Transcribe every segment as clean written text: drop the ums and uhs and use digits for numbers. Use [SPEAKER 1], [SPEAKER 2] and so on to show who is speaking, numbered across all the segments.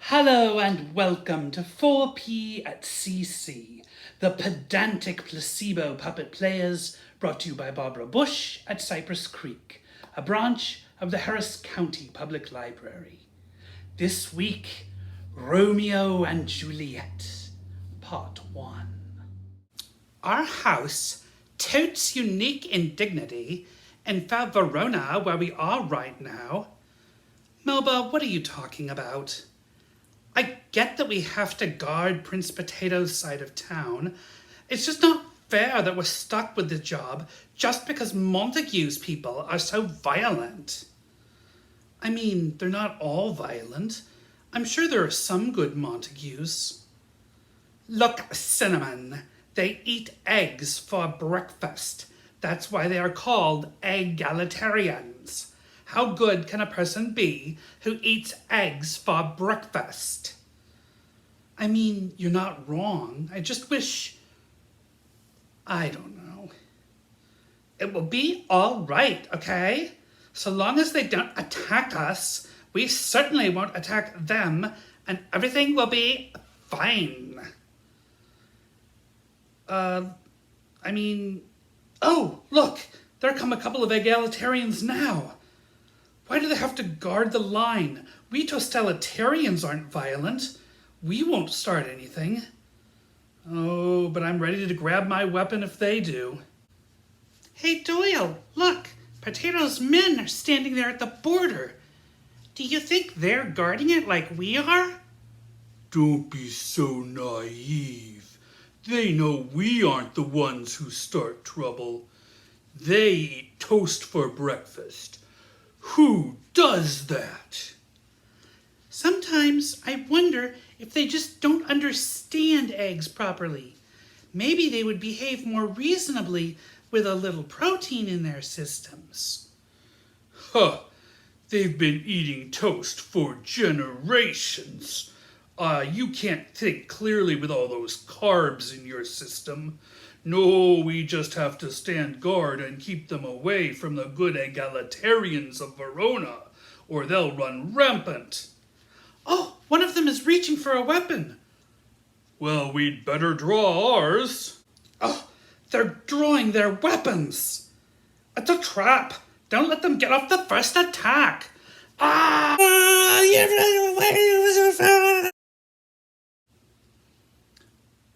[SPEAKER 1] Hello and welcome to 4P at CC, the pedantic placebo puppet players brought to you by Barbara Bush at Cypress Creek, a branch of the Harris County Public Library. This week, Romeo and Juliet, Part 1. Our house, totes unique in dignity, in fact Verona, where we are right now. Melba, what are you talking about? I get that we have to guard Prince Potato's side of town. It's just not fair that we're stuck with the job just because Montague's people are so violent. I mean, they're not all violent. I'm sure there are some good Montagues. Look, Cinnamon, they eat eggs for breakfast. That's why they are called egalitarians. How good can a person be who eats eggs for breakfast? I mean, you're not wrong. I just wish... I don't know. It will be all right, okay? So long as they don't attack us, we certainly won't attack them, and everything will be fine. Oh, look! There come a couple of egalitarians now. Why do they have to guard the line? We totalitarians aren't violent. We won't start anything. Oh, but I'm ready to grab my weapon if they do. Hey, Doyle, look. Potato's men are standing there at the border. Do you think they're guarding it like we are?
[SPEAKER 2] Don't be so naive. They know we aren't the ones who start trouble. They eat toast for breakfast. Who does that?
[SPEAKER 1] Sometimes I wonder if they just don't understand eggs properly. Maybe they would behave more reasonably with a little protein in their systems.
[SPEAKER 2] Huh. They've been eating toast for generations. You can't think clearly with all those carbs in your system. No, we just have to stand guard and keep them away from the good egalitarians of Verona, or they'll run rampant.
[SPEAKER 1] Oh, one of them is reaching for a weapon.
[SPEAKER 2] Well, we'd better draw ours.
[SPEAKER 1] Oh, they're drawing their weapons. It's a trap. Don't let them get off the first attack.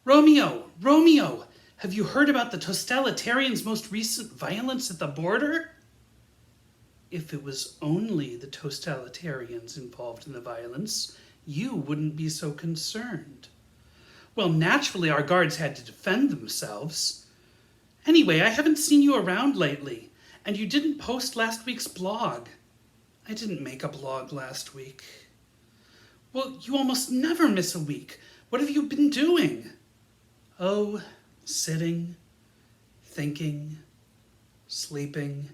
[SPEAKER 1] Romeo, have you heard about the totalitarians' most recent violence at the border? If it was only the totalitarians involved in the violence, you wouldn't be so concerned. Well, naturally, our guards had to defend themselves. Anyway, I haven't seen you around lately, and you didn't post last week's blog. I didn't make a blog last week. Well, you almost never miss a week. What have you been doing? Oh, sitting, thinking, sleeping.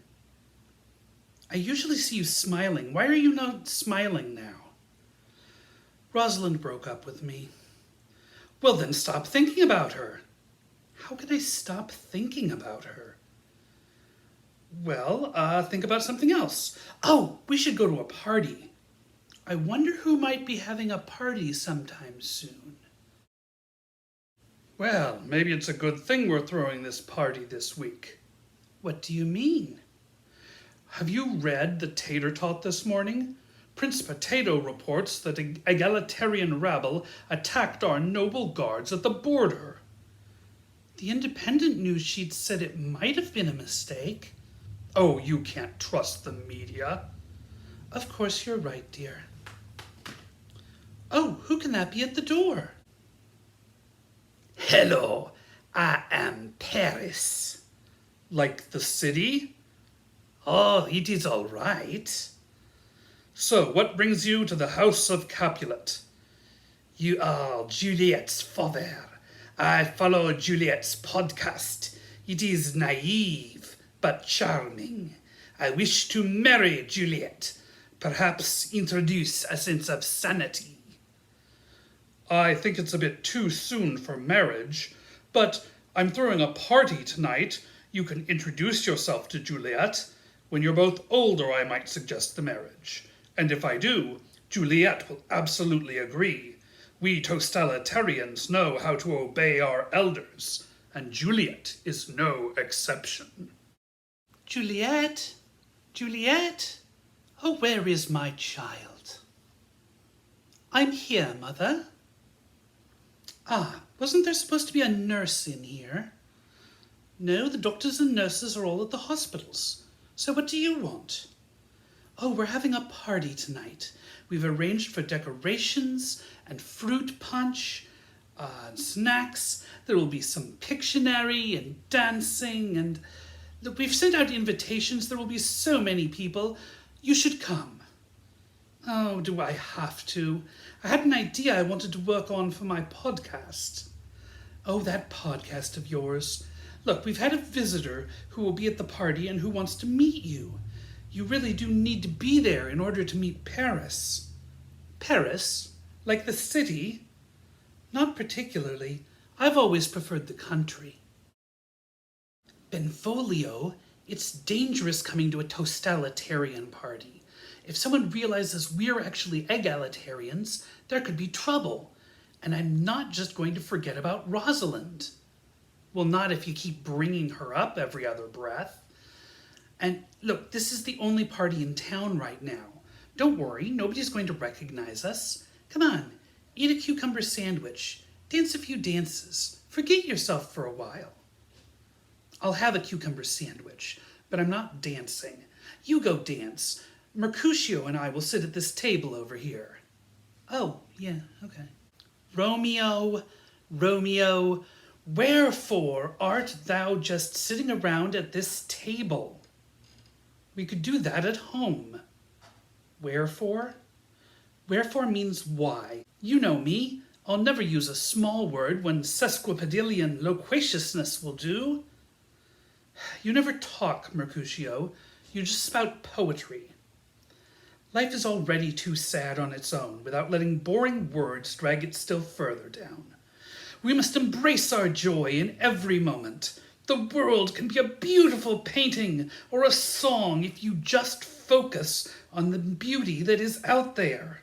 [SPEAKER 1] I usually see you smiling. Why are you not smiling now? Rosalind broke up with me. Well, then stop thinking about her. How can I stop thinking about her? Well, think about something else. Oh, we should go to a party. I wonder who might be having a party sometime soon.
[SPEAKER 2] Well, maybe it's a good thing we're throwing this party this week.
[SPEAKER 1] What do you mean?
[SPEAKER 2] Have you read the Tater Tot this morning? Prince Potato reports that an egalitarian rabble attacked our noble guards at the border.
[SPEAKER 1] The Independent news sheet said it might have been a mistake.
[SPEAKER 2] Oh, you can't trust the media.
[SPEAKER 1] Of course you're right, dear. Oh, who can that be at the door?
[SPEAKER 2] Hello, I am Paris. Like the city?
[SPEAKER 1] Oh, it is all right.
[SPEAKER 2] So, what brings you to the house of Capulet?
[SPEAKER 1] You are Juliet's father. I follow Juliet's podcast. It is naive, but charming. I wish to marry Juliet. Perhaps introduce a sense of sanity.
[SPEAKER 2] I think it's a bit too soon for marriage, but I'm throwing a party tonight. You can introduce yourself to Juliet. When you're both older, I might suggest the marriage. And if I do, Juliet will absolutely agree. We Tostalitarians know how to obey our elders, and Juliet is no exception.
[SPEAKER 1] Juliet? Juliet? Oh, where is my child? I'm here, Mother. Ah, wasn't there supposed to be a nurse in here? No, the doctors and nurses are all at the hospitals. So what do you want? Oh, we're having a party tonight. We've arranged for decorations and fruit punch, snacks. There will be some Pictionary and dancing, and we've sent out invitations. There will be so many people. You should come. Oh, do I have to? I had an idea I wanted to work on for my podcast. Oh, that podcast of yours. Look, we've had a visitor who will be at the party and who wants to meet you. You really do need to be there in order to meet Paris. Paris? Like the city? Not particularly. I've always preferred the country. Benvolio, it's dangerous coming to a tostalitarian party. If someone realizes we're actually egalitarians, there could be trouble. And I'm not just going to forget about Rosalind. Well, not if you keep bringing her up every other breath. And look, this is the only party in town right now. Don't worry, nobody's going to recognize us. Come on, eat a cucumber sandwich. Dance a few dances. Forget yourself for a while. I'll have a cucumber sandwich, but I'm not dancing. You go dance. Mercutio and I will sit at this table over here. Oh, yeah, okay. Romeo, Romeo, wherefore art thou just sitting around at this table? We could do that at home. Wherefore? Wherefore means why. You know me. I'll never use a small word when sesquipedalian loquaciousness will do. You never talk, Mercutio. You just spout poetry. Life is already too sad on its own without letting boring words drag it still further down. We must embrace our joy in every moment. The world can be a beautiful painting or a song if you just focus on the beauty that is out there.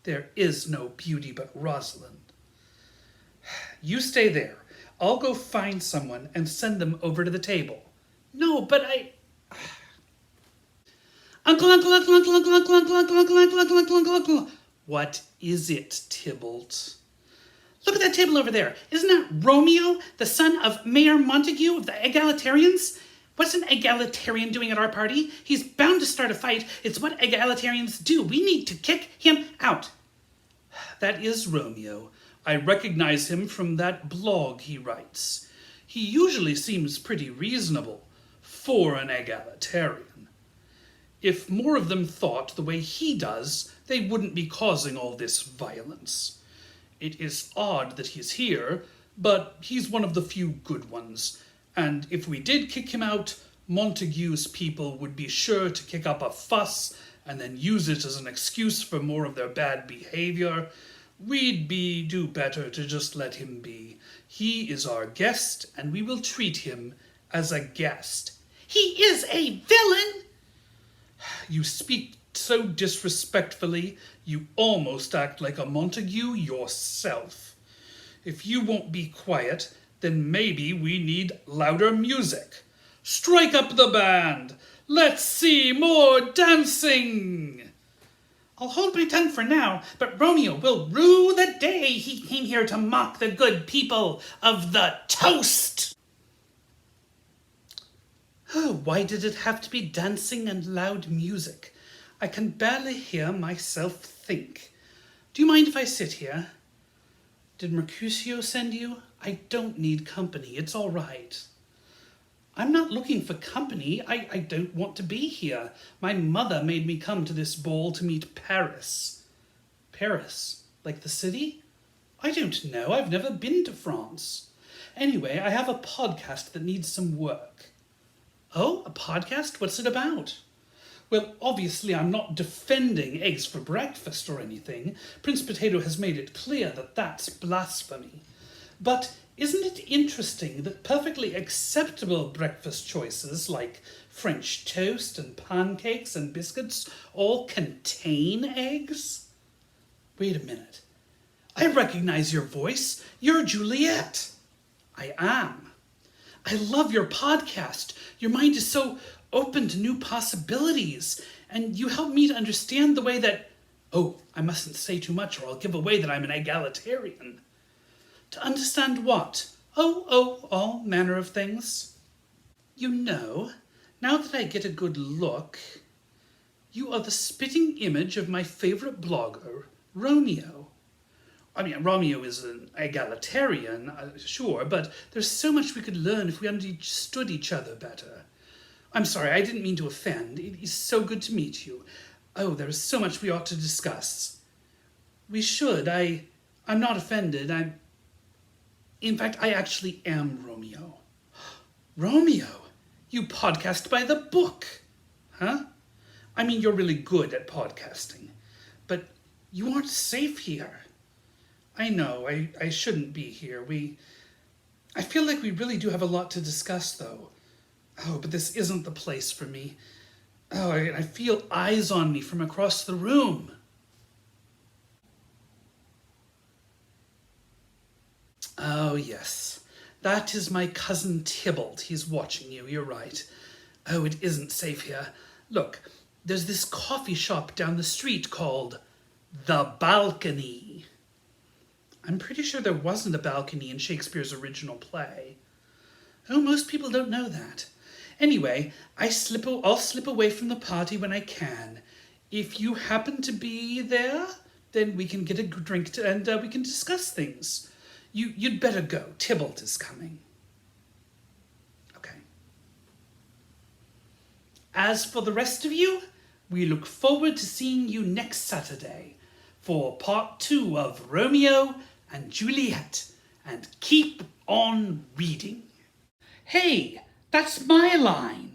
[SPEAKER 1] There is no beauty but Rosalind. You stay there. I'll go find someone and send them over to the table. No, but I... Uncle, uncle, uncle, uncle, uncle, uncle, uncle, uncle, uncle, uncle, uncle, uncle, uncle, uncle. What is it, Tybalt? Look at that table over there. Isn't that Romeo, the son of Mayor Montague of the Egalitarians? What's an egalitarian doing at our party? He's bound to start a fight. It's what egalitarians do. We need to kick him out. That is Romeo. I recognize him from that blog he writes. He usually seems pretty reasonable for an egalitarian. If more of them thought the way he does, they wouldn't be causing all this violence. It is odd that he's here, but he's one of the few good ones. And if we did kick him out, Montague's people would be sure to kick up a fuss and then use it as an excuse for more of their bad behavior. We'd do better to just let him be. He is our guest, and we will treat him as a guest. He is a villain! You speak so disrespectfully, you almost act like a Montague yourself. If you won't be quiet, then maybe we need louder music. Strike up the band! Let's see more dancing! I'll hold my tongue for now, but Romeo will rue the day he came here to mock the good people of the toast! Oh, why did it have to be dancing and loud music? I can barely hear myself think. Do you mind if I sit here? Did Mercutio send you? I don't need company. It's all right. I'm not looking for company. I don't want to be here. My mother made me come to this ball to meet Paris. Paris? Like the city? I don't know. I've never been to France. Anyway, I have a podcast that needs some work. Oh, a podcast? What's it about? Well, obviously I'm not defending eggs for breakfast or anything. Prince Potato has made it clear that that's blasphemy. But isn't it interesting that perfectly acceptable breakfast choices like French toast and pancakes and biscuits all contain eggs? Wait a minute. I recognize your voice. You're Juliet. I am. I love your podcast. Your mind is so open to new possibilities, and you help me to understand the way that... Oh, I mustn't say too much or I'll give away that I'm an egalitarian. To understand what? Oh, all manner of things. You know, now that I get a good look, you are the spitting image of my favorite blogger, Romeo. I mean, Romeo is an egalitarian, sure, but there's so much we could learn if we understood each other better. I'm sorry, I didn't mean to offend. It is so good to meet you. Oh, there is so much we ought to discuss. We should. I'm not offended. In fact, I actually am Romeo. Romeo, you podcast by the book. Huh? I mean, you're really good at podcasting, but you aren't safe here. I know, I shouldn't be here. I feel like we really do have a lot to discuss, though. Oh, but this isn't the place for me. Oh, I feel eyes on me from across the room. Oh, yes. That is my cousin Tybalt. He's watching you, you're right. Oh, it isn't safe here. Look, there's this coffee shop down the street called The Balcony. I'm pretty sure there wasn't a balcony in Shakespeare's original play. Oh, most people don't know that. Anyway, I'll slip away from the party when I can. If you happen to be there, then we can get a drink and we can discuss things. You'd better go. Tybalt is coming. Okay. As for the rest of you, we look forward to seeing you next Saturday for part 2 of Romeo and Juliet, and keep on reading. Hey, that's my line.